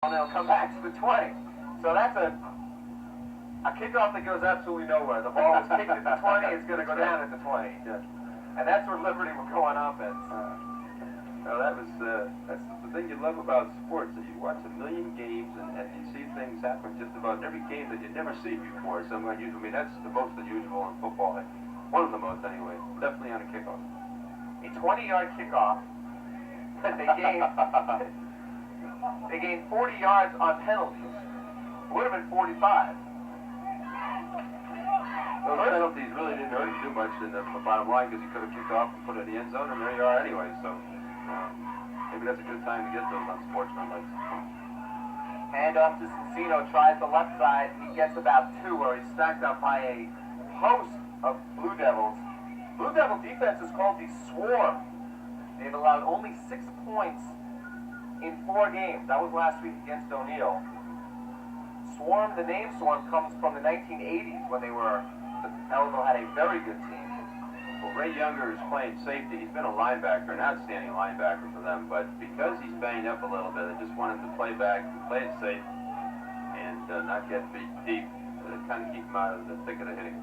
And they'll come back to the 20. So that's a kickoff that goes absolutely nowhere. The ball was kicked at the 20, it's going to go down at the 20. Yeah. And that's where Liberty will go on offense. That's the thing you love about sports, that you watch a million games and you see things happen just about every game that you never see before. Some unusual. I mean, that's the most unusual in football. One of the most, anyway. Definitely on a kickoff. A 20-yard kickoff that they gained 40 yards on penalties. It would have been 45. Those penalties really didn't hurt him too much in the bottom line, because he could have kicked off and put it in the end zone, and there you are anyway. So maybe that's a good time to get those on Sportsmanlike. Handoff to Cincino, tries the left side. He gets about 2, where he's stacked up by a host of Blue Devils. Blue Devil defense is called the Swarm. They've allowed only 6 points in 4 games. That was last week against O'Neill. Swarm, the name Swarm, comes from the 1980s when Ellenville had a very good team. Well, Ray Younger is playing safety. He's been a linebacker, an outstanding linebacker for them, but because he's banged up a little bit, they just want him to play back, play it safe, and not get beat deep, to kind of keep him out of the thick of the hitting.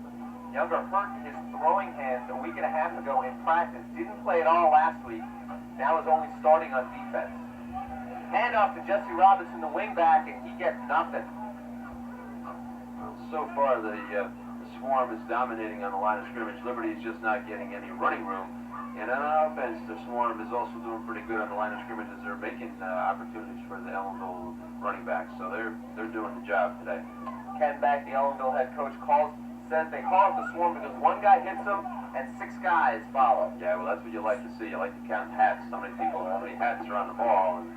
Younger hurt his throwing hand a week and a half ago in practice. Didn't play at all last week. Now is only starting on defense. Handoff to Jesse Robinson, the wingback, and he gets nothing. So far, the Swarm is dominating on the line of scrimmage. Liberty is just not getting any running room. And on offense, the Swarm is also doing pretty good on the line of scrimmage, as they're making opportunities for the Ellenville running backs. So they're doing the job today. Ken Beck, the Ellenville head coach, says they call it the Swarm because one guy hits him and 6 guys follow. Yeah, well, that's what you like to see. You like to count hats. How many hats are on the ball, and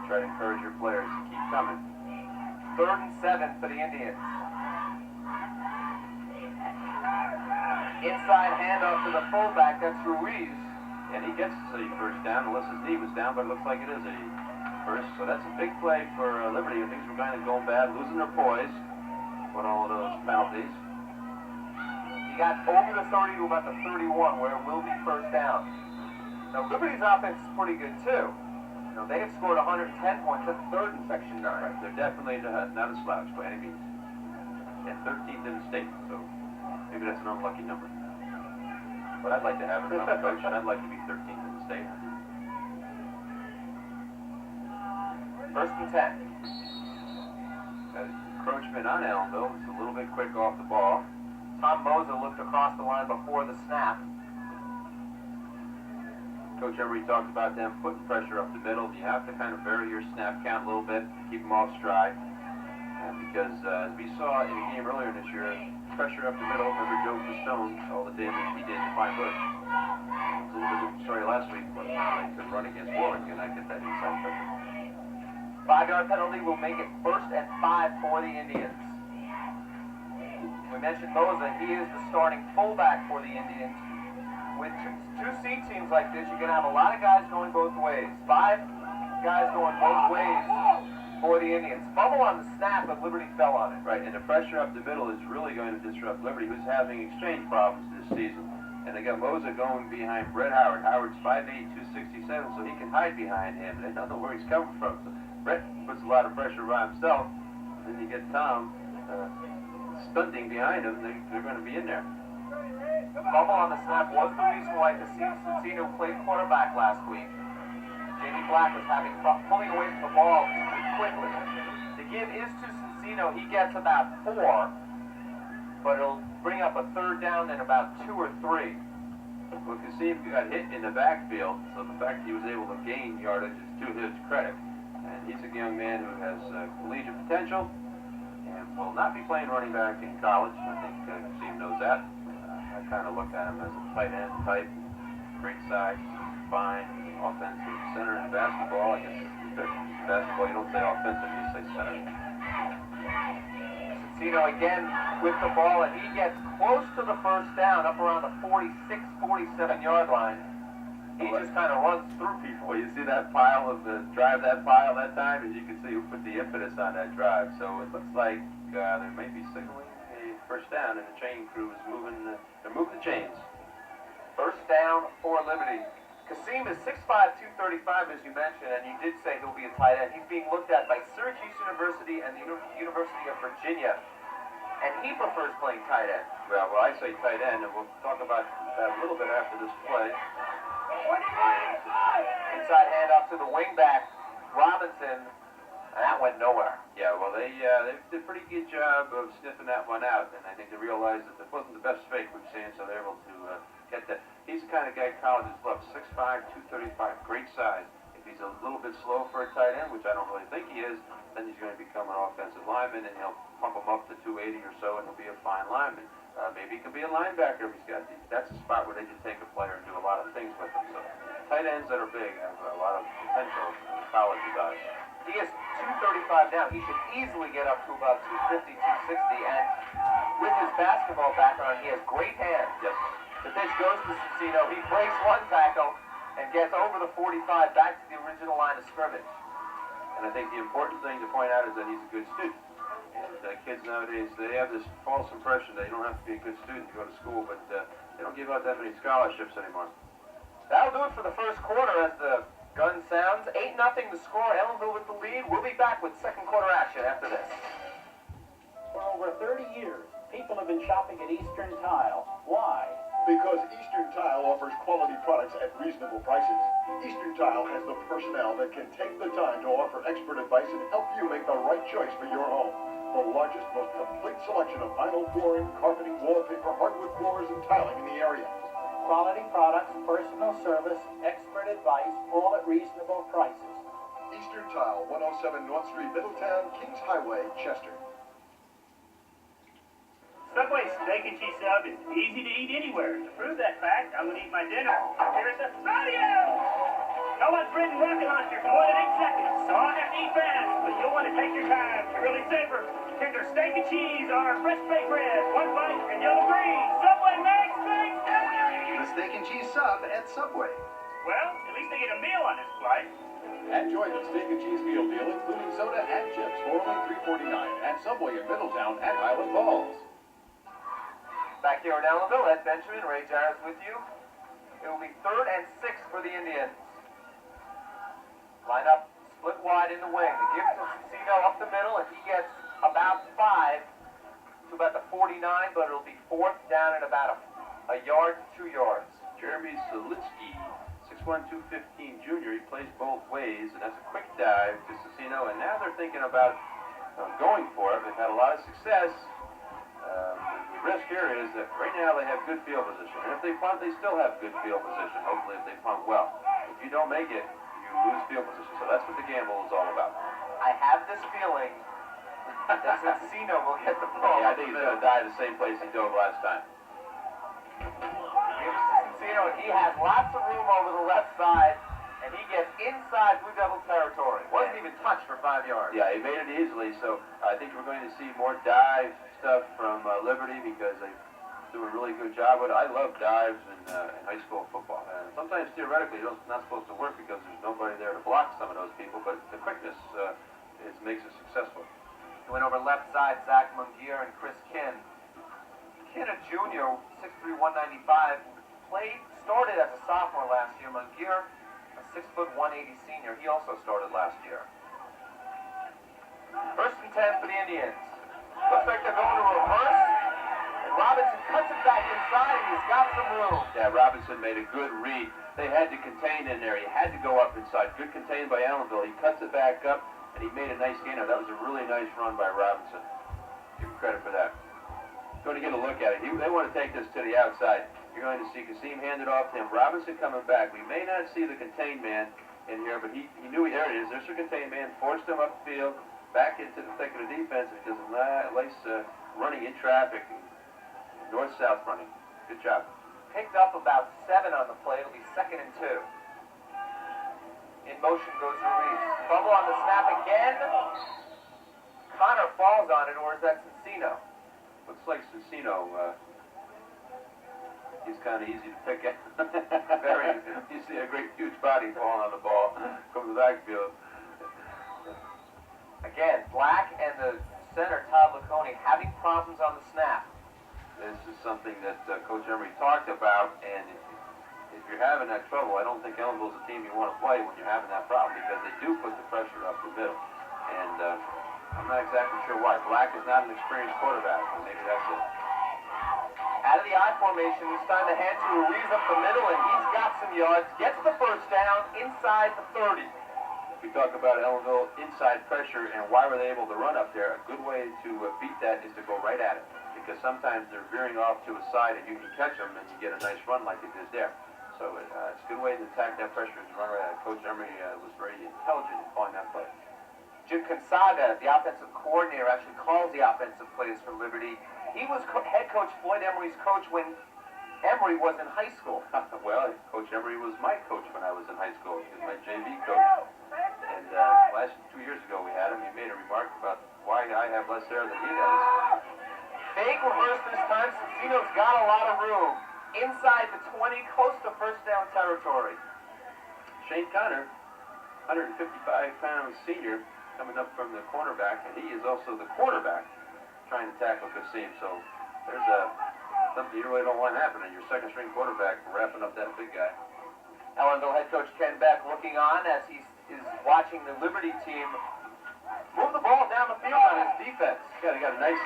try to encourage your players to keep coming. 3rd and 7 for the Indians. Inside handoff to the fullback, that's Ruiz. And he gets a first down, unless his knee was down, but it looks like it is a first. So that's a big play for Liberty, and things were kind of going bad, losing their poise with all of those penalties. He got over the 30 to about the 31, where it will be first down. Now, Liberty's offense is pretty good, too. They have scored 110 points. That's 3rd in Section 9. Right. They're definitely not a slouch by any means. And 13th in the state, so maybe that's an unlucky number. But I'd like to have it if I'm a coach, and I'd like to be 13th in the state. 1st and 10. Encroachment on Ellenville. It's a little bit quick off the ball. Tom Moser looked across the line before the snap. Coach Emery talked about them putting pressure up the middle. You have to kind of vary your snap count a little bit, keep them off stride. Because as we saw in a game earlier this year, pressure up the middle, remember Joe Pistone, all the damage he did to Pine Bush. It was a little bit of a story last week when they could run against Warwick, and I get that inside pressure. 5-yard penalty will make it 1st and 5 for the Indians. We mentioned Moser. He is the starting fullback for the Indians. With two C teams like this, you're going to have a lot of guys going both ways. 5 guys going both ways for the Indians. Fumble on the snap, but Liberty fell on it. Right, and the pressure up the middle is really going to disrupt Liberty, who's having exchange problems this season. And they got Moser going behind Brett Howard. Howard's 5'8", 267, so he can hide behind him. They don't know where he's coming from. So Brett puts a lot of pressure by himself. And then you get Tom stunting behind him. They're going to be in there. Fumble on the snap was the reason why Cincino played quarterback last week. J.D. Black was pulling away from the ball quickly. The give is to Cincino. He gets about 4, but it'll bring up a 3rd down and about 2 or 3. Well, Kasim got hit in the backfield, so the fact that he was able to gain yardage is to his credit. And he's a young man who has collegiate potential and will not be playing running back in college. I think Kasim knows that. I kind of look at him as a tight end type, great size, fine, offensive center in basketball. I guess basketball, you don't say offensive, you say center. Cincino again with the ball, and he gets close to the first down, up around the 46, 47-yard line. He just kind of runs through people. Well, you see that pile drive that pile that time, and you can see who put the impetus on that drive. So it looks like they may be signaling a first down, and the chain crew is moving. They're moving the chains. First down for Liberty. Kasim is 6'5", 235, as you mentioned, and you did say he'll be a tight end. He's being looked at by Syracuse University and the University of Virginia, and he prefers playing tight end. Well, I say tight end, and we'll talk about that a little bit after this play. Inside handoff to the wingback, Robinson, and that went nowhere. Yeah, well, they did a pretty good job of sniffing that one out, and I think they realized that this wasn't the best fake we've seen, so they're able to get that. He's the kind of guy colleges love, 6'5", 235, great size. If he's a little bit slow for a tight end, which I don't really think he is, then he's going to become an offensive lineman, and he'll pump him up to 280 or so, and he'll be a fine lineman. Maybe he can be a linebacker if he's got these. That's a spot where they can take a player and do a lot of things with him. So tight ends that are big have a lot of potential in college eyes. He is 235 now. He should easily get up to about 250, 260, and with his basketball background, he has great hands. Yes. The pitch goes to Cicino. He breaks one tackle and gets over the 45 back to the original line of scrimmage. And I think the important thing to point out is that he's a good student. And kids nowadays, they have this false impression that you don't have to be a good student to go to school, but they don't give out that many scholarships anymore. That'll do it for the first quarter as the gun sounds. 8-0 the score. Ellenville with the lead. We'll be back with second quarter action after this. For over 30 years, people have been shopping at Eastern Tile. Why? Because Eastern Tile offers quality products at reasonable prices. Eastern Tile has the personnel that can take the time to offer expert advice and help you make the right choice for your home. The largest, most complete selection of vinyl flooring, carpeting, wallpaper, hardwood floors, and tiling in the area. Quality products, personal service, expert advice, all at reasonable prices. Eastern Tile, 107 North Street, Middletown, Kings Highway, Chester. Subway steak and cheese sub is easy to eat anywhere. To prove that fact, I'm going to eat my dinner. Here's the radio! No one's ridden rocket launcher for more than 8 seconds, so I'll have to eat fast, but you'll want to take your time to really savor tender steak and cheese or fresh baked bread. One bite and you'll agree. Subway makes things better! The steak and cheese sub at Subway. Well, at least they get a meal on this flight. Enjoy the steak and cheese meal deal, including soda and chips, for only $3.49 at Subway in Middletown and Highland Falls. Back here in Ellenville, Ed Benjamin, Ray Jarrett's with you. It will be 3rd and 6 for the Indians. Line up, split wide in the wing. The give to Cicino up the middle, and he gets about 5 to about the 49, but it'll be 4th down and about a yard to 2 yards. Jeremy Selitsky, 6'1", 215 junior. He plays both ways, and that's a quick dive to Cicino, and now they're thinking about going for it. They've had a lot of success. The risk here is that right now they have good field position, and if they punt, they still have good field position, hopefully if they punt well. If you don't make it, you lose field position, so that's what the gamble is all about. I have this feeling that Cicino will get the ball. Yeah, I think he's going to die the same place he dove last time. Gives to Cicino, and he has lots of room over the left side, and he gets inside Blue Devil territory. Wasn't even touched for 5 yards. Yeah, he made it easily, so I think we're going to see more dive stuff from Liberty because they do a really good job with it. I love dives in high school football. And sometimes theoretically it's not supposed to work because there's nobody there to block some of those people, but the quickness makes it successful. He went over left side, Zach Mungier and Chris Kinn. Kinn, a junior, 6'3", 195, started as a sophomore last year. Mungier, a 6'1", 180 senior. He also started last year. 1st and 10 for the Indians. Looks like they're going to reverse, and Robinson cuts it back inside, and he's got some room. Yeah, Robinson made a good read. They had to contain in there. He had to go up inside. Good contained by Ellenville. He cuts it back up, and he made a nice gain. That was a really nice run by Robinson. Give him credit for that. Going to get a look at it. They want to take this to the outside. You're going to see Kasim hand it off to him. Robinson coming back. We may not see the contained man in here, but he knew there it is. There's your contained man. Forced him upfield. Back into the thick of the defense, and does a nice running in traffic, north-south running. Good job. Picked up about 7 on the play. It'll be 2nd and 2. In motion goes Ruiz. Fumble on the snap again. Connor falls on it, or is that Cicino? Looks like Cicino. He's kind of easy to pick at. You see a great huge body falling on the ball from the backfield. Again, Black and the center, Todd Laconi, having problems on the snap. This is something that Coach Emery talked about, and if you're having that trouble, I don't think Ellenville's a team you want to play when you're having that problem, because they do put the pressure up the middle. And I'm not exactly sure why. Black is not an experienced quarterback, but maybe that's it. Out of the I formation, he's starting to hand to Ruiz up the middle, and he's got some yards. Gets the first down inside the 30. We talk about Ellenville inside pressure and why were they able to run up there. A good way to beat that is to go right at it, because sometimes they're veering off to a side and you can catch them and you get a nice run like it did there. So it's a good way to attack that pressure and run right at it. Coach Emery was very intelligent in calling that play. Jim Consaga, the offensive coordinator, actually calls the offensive plays for Liberty. He was head coach Floyd Emery's coach when Emery was in high school. Well, Coach Emery was my coach when I was in high school. He was my JV coach. And last 2 years ago we had him. He made a remark about why I have less hair than he does. Fake reverse this time. Cincino's got a lot of room. Inside the 20, close to first down territory. Shane Connor, 155-pound senior, coming up from the cornerback, and he is also the quarterback trying to tackle Kasim. So there's something you really don't want happening. Your second-string quarterback wrapping up that big guy. Ellenville head coach Ken Beck looking on as he is watching the Liberty team move the ball down the field on his defense. Yeah, they got a nice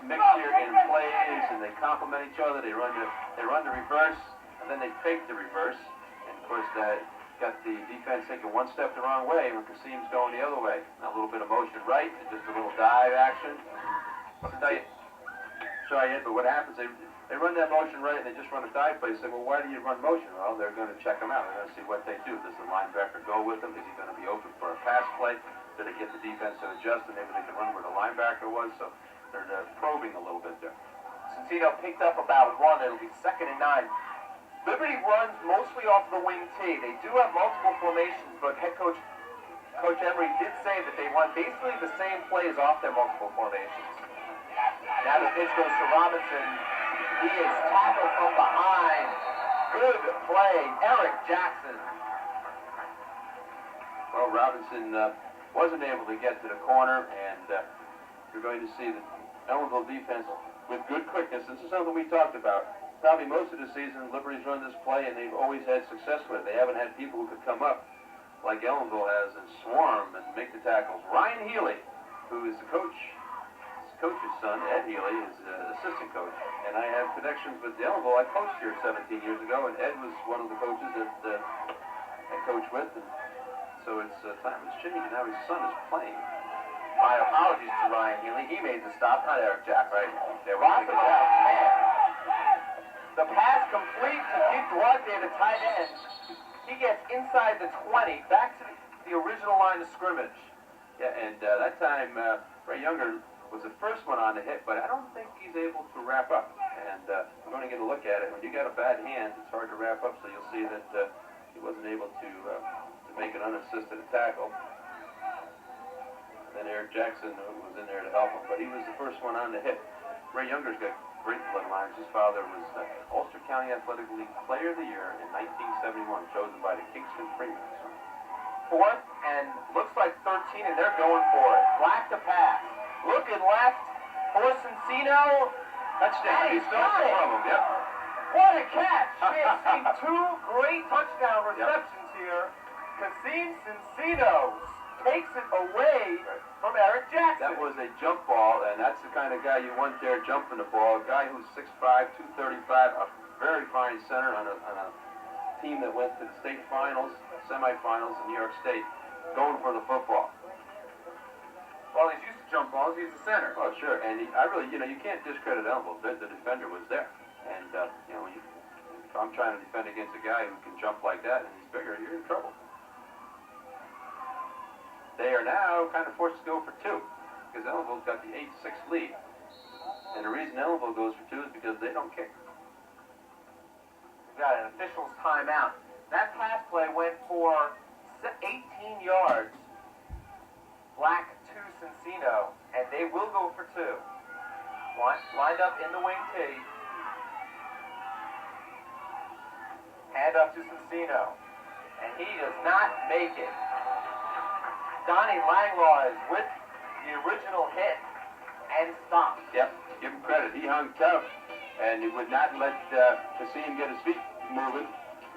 mix here in plays, and they complement each other. They run the reverse, and then they fake the reverse. And of course, that got the defense thinking one step the wrong way when Kasim's going the other way. A little bit of motion right, and just a little dive action. Sorry, Ed, but what happens? They run that motion right, and they just run a dive play. Say, well, why do you run motion? Well, they're going to check them out. They're going to see what they do. Does the linebacker go with them? Is he going to be open for a pass play? Do they get the defense to adjust, and maybe they can run where the linebacker was? So they're probing a little bit there. Cincino picked up about one. It'll be 2nd and 9. Liberty runs mostly off the wing T. They do have multiple formations, but head coach Emery did say that they run basically the same plays off their multiple formations. Now the pitch goes to Robinson. He is tackled from behind. Good play, Eric Jackson. Well, Robinson wasn't able to get to the corner, and you're going to see the Ellenville defense with good quickness. This is something we talked about. Probably most of the season, Liberty's run this play, and they've always had success with it. They haven't had people who could come up like Ellenville has and swarm and make the tackles. Ryan Healy, who is the coach's son, Ed Healy, is assistant coach, and I have connections with Ellenville. I coached here 17 years ago, and Ed was one of the coaches that I coached with, and so it's time has changed, and now his son is playing. My apologies to Ryan Healy. He made the stop, not Eric Jackson. Right. They're rocking out, man. The pass complete to Keith Duarte, the tight end. He gets inside the 20, back to the original line of scrimmage. Yeah, and that time, Ray Younger was the first one on the hit, but I don't think he's able to wrap up. And we're going to get a look at it. When you got a bad hand, it's hard to wrap up, so you'll see that he wasn't able to make an unassisted tackle. And then Eric Jackson was in there to help him, but he was the first one on the hit. Ray Younger's got great bloodlines. His father was Ulster County Athletic League Player of the Year in 1971, chosen by the Kingston Freemen. 4th and looks like 13, and they're going for it. Black to pass. Looking left for Cincino. Touchdown. He's got it. Yep. What a catch. We have seen 2 great touchdown receptions here. Kasim Cincino takes it away from Eric Jackson. That was a jump ball, and that's the kind of guy you want there jumping the ball. A guy who's 6'5", 235, a very fine center on a team that went to the state finals, semifinals in New York State, going for the football. Well, he's used to jump balls. He's a center. Oh, sure. And you can't discredit Ellenville. The defender was there. And, if I'm trying to defend against a guy who can jump like that and he's bigger, you're in trouble. They are now kind of forced to go for 2 because Ellenville's got the 8-6 lead. And the reason Ellenville goes for 2 is because they don't kick. We've got an official's timeout. That pass play went for 18 yards. Black to Cincino, and they will go for 2. Lined up in the wing T. Hand up to Cincino, and he does not make it. Donnie Langlaw is with the original hit and stopped. Yep, give him credit. He hung tough, and he would not let Kasim get his feet moving.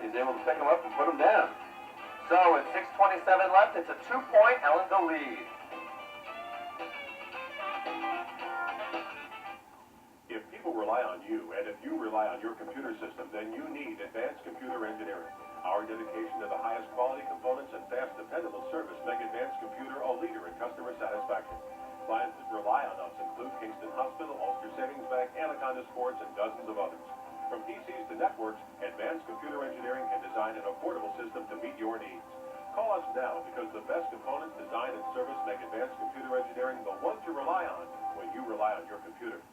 He's able to pick him up and put him down. So with 6:27 left, it's a 2-point Ellenville lead. If people rely on you, and if you rely on your computer system, then you need advanced computer engineering. Our dedication to the highest quality components and fast, dependable service make Advanced Computer a leader in customer satisfaction. Clients that rely on us include Kingston Hospital, Ulster Savings Bank, Anaconda Sports, and dozens of others. From PCs to networks, Advanced Computer Engineering can design an affordable system to meet your needs. Call us now because the best components, design, and service make Advanced Computer Engineering the one to rely on when you rely on your computer.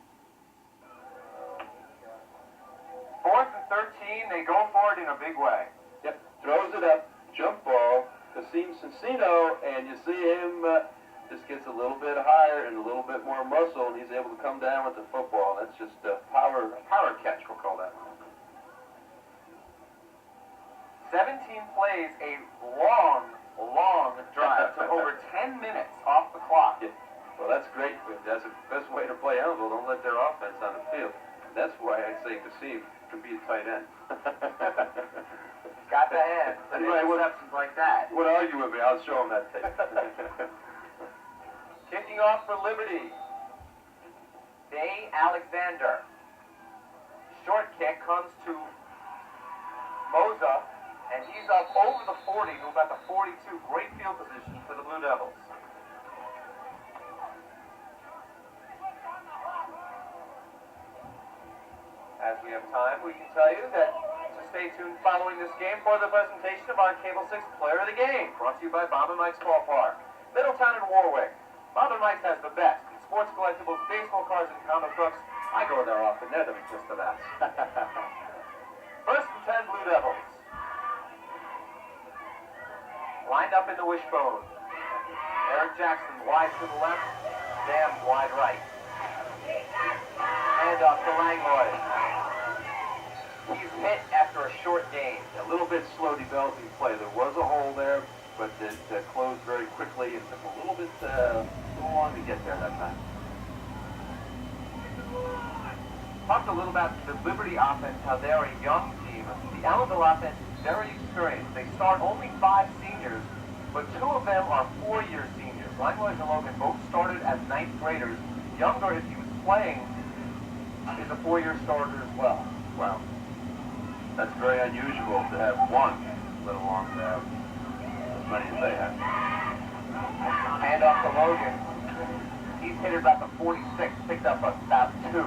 4th and 13, they go for it in a big way. Yep, throws it up, jump ball, Kasim Cincino, and you see him just gets a little bit higher and a little bit more muscle, and he's able to come down with the football. That's just a power catch, we'll call that. 17 plays, a long drive to over 10 minutes off the clock. Yeah. Well, that's great. That's the best way to play Ellenville. Don't let their offense on the field. That's why I say Kasim could be a tight end. Got the hands and interceptions like that. Would argue with me. I'll show him that tape. Kicking off for Liberty. Day Alexander. Short kick comes to Moza, and he's up over the 40 to about the 42. Great field position for the Blue Devils. As we have time, we can tell you that to stay tuned following this game for the presentation of our Cable 6 Player of the Game, brought to you by Bob and Mike's Ballpark. Middletown and Warwick. Bob and Mike's has the best in sports collectibles, baseball cards, and comic books. I go there often. They're just the best. First and 10 Blue Devils. Lined up in the wishbone. Eric Jackson wide to the left, Sam wide right. Hand off to Langlois. He's hit after a short gain. A little bit slow developing play. There was a hole there, but it closed very quickly and took a little bit long to get there that time. Talked a little about the Liberty offense, how they're a young team. The Ellenville offense is very experienced. They start only 5 seniors, but 2 of them are 4-year seniors. Langlois and Logan both started as 9th graders. Younger, if he was playing, is a 4-year starter as well. Wow. That's very unusual to have one, let alone to have as many as they have. Hand off to Logan. He's hit it about the 46, picked up about 2.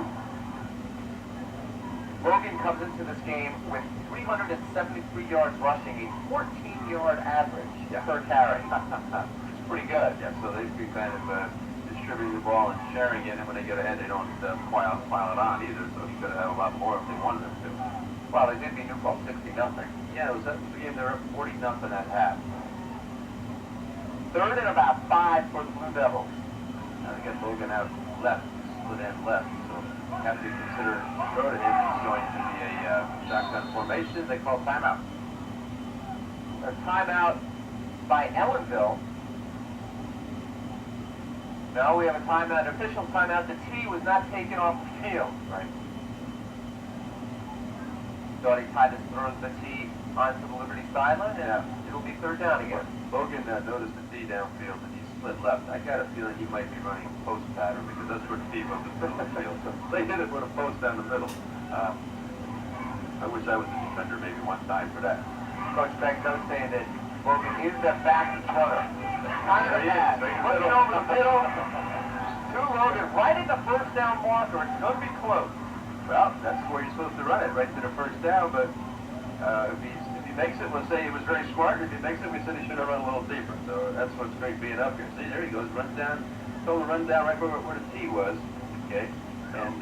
Logan comes into this game with 373 yards rushing, a 14-yard average per carry. It's pretty good. Yeah, so they've been kind of distributing the ball and sharing it, and when they get ahead, they don't pile it on either, so he could have had a lot more if they wanted them to. Well, they did beat New Paltz 60-0. Yeah, it was that game they were up 40-0 at half. 3rd and about 5 for the Blue Devils. Now they get Logan out left, split end left, so have to consider throw to him. He's going to be a shotgun formation. They call timeout. A timeout by Ellenville. No, we have a timeout, an official timeout. The tee was not taken off the field. Right. Doughty Titus throws the tee onto the Liberty sideline, and it'll be 3rd down again. Logan noticed the tee downfield, and he split left. I got a feeling he might be running post pattern because that's where the tee was in the middle of the field. So they hit it with a post down the middle. I wish I was a defender maybe one time for that. Coach Beck does say that Logan is the fastest runner. Kind of There he is, bad. right in the Looking middle. over the middle to Logan, right at the 1st down marker. It's going to be close. Well, that's where you're supposed to run it, right to the 1st down, but if he makes it, we'll say he was very smart. If he makes it, we said he should have run a little deeper. So that's what's great being up here. See, there he goes, runs down, told him to run down right where the tee was, okay, and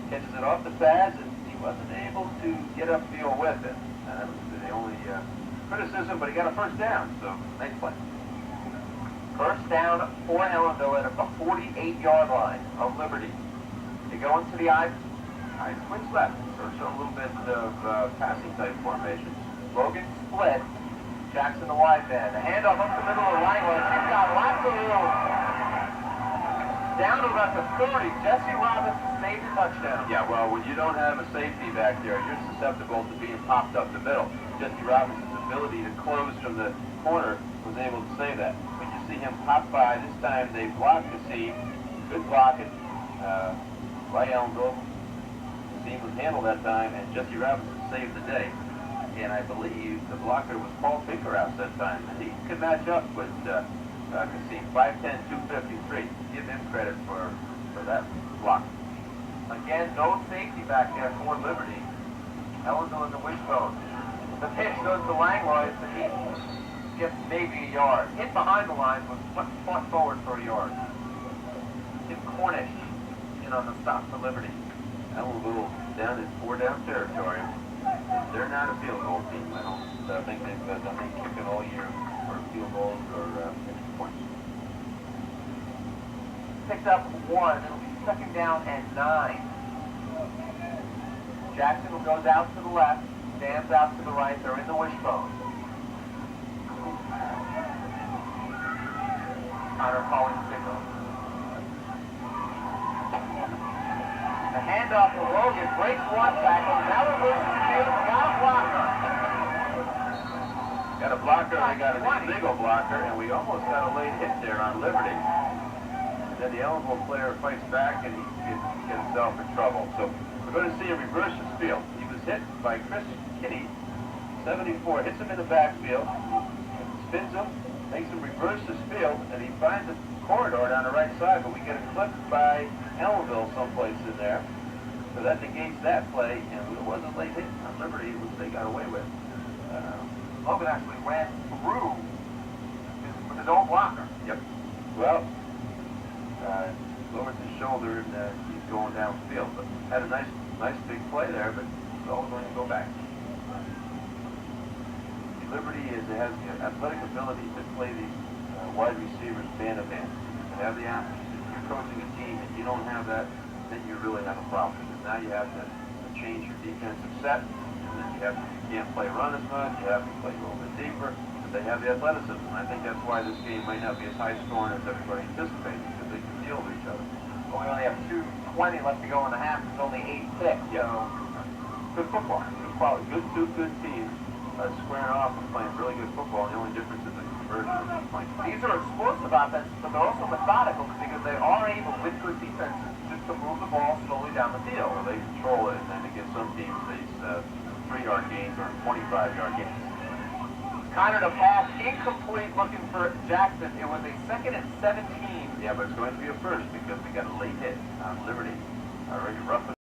catches it off the pads, and he wasn't able to get upfield with it. That was the only criticism, but he got a 1st down, so nice play. 1st down for Ellenville at the 48-yard line of Liberty. They go into the I Twins left, so show a little bit of passing type formation. Logan split. Jackson the wide man. The handoff up the middle of the line. He's got lots of room. Down to about the 30. Jesse Robinson saved the touchdown. Yeah, well, when you don't have a safety back there, you're susceptible to being popped up the middle. Jesse Robinson's ability to close from the corner was able to save that. But you see him pop by. This time they blocked Kassim. Good blocking by Ellenville. Kassim was handled that time, and Jesse Robinson saved the day. And I believe the blocker was Paul Finkerhouse that time. And he could match up with Kassim. 5'10", 253. Give him credit for that block. Again, no safety back there for Liberty. Ellenville in the wishbone. The pitch goes to Langlois, but he gets maybe a yard. Hit behind the line was fought forward for a yard. Tim Cornish in on the stop for Liberty. Ellenville down in 4-down territory. They're not a field goal team. I don't think they've done any kicking all year for field goals or extra points. Picked up 1. It'll be 2nd down and 9. Jackson goes out to the left, stands out to the right. They're in the wishbone. Connor calling signal. The handoff to Logan breaks one tackle. Now reverses the field. Got a blocker. Got a blocker, we got an illegal blocker, and we almost got a late hit there on Liberty. And then the Ellenville player fights back, and he gets himself in trouble. So we're going to see him reverse his field. He was hit by Chris Kinney, 74, hits him in the backfield, spins him, makes him reverse his field, and he finds a corridor down the right side, but we get a clip by Ellenville someplace in there. So that negates that play, and it was a late hit on Liberty, which they got away with. Logan actually ran through with his own blocker. Yep. Well, lowered his shoulder and he's going downfield, but had a nice big play there, but it's all going to go back. Liberty has the athletic ability to play these wide receivers man-to-man. To have the option. If you're coaching a team and you don't have that, then you really have a problem. Because now you have to change your defensive set, and then you can't play run as much, you have to play a little bit deeper, but they have the athleticism. And I think that's why this game might not be as high scoring as everybody anticipated, because they can deal with each other. Well, we only have 2:20 left to go in the half. It's only 8-6. Yeah. So good football. Good quality. Two good teams squaring off and playing really good football. The only difference is the conversion of these points. These are explosive offenses, but they're also methodical because they are able, with good defenses, just to move the ball slowly down the field. Well, they control it, and then against some teams, these 3-yard gains or 25-yard gains. Connor to pass, incomplete, looking for Jackson. It was a 2nd and 17. Yeah, but it's going to be a first because we got a late hit on Liberty. Already roughing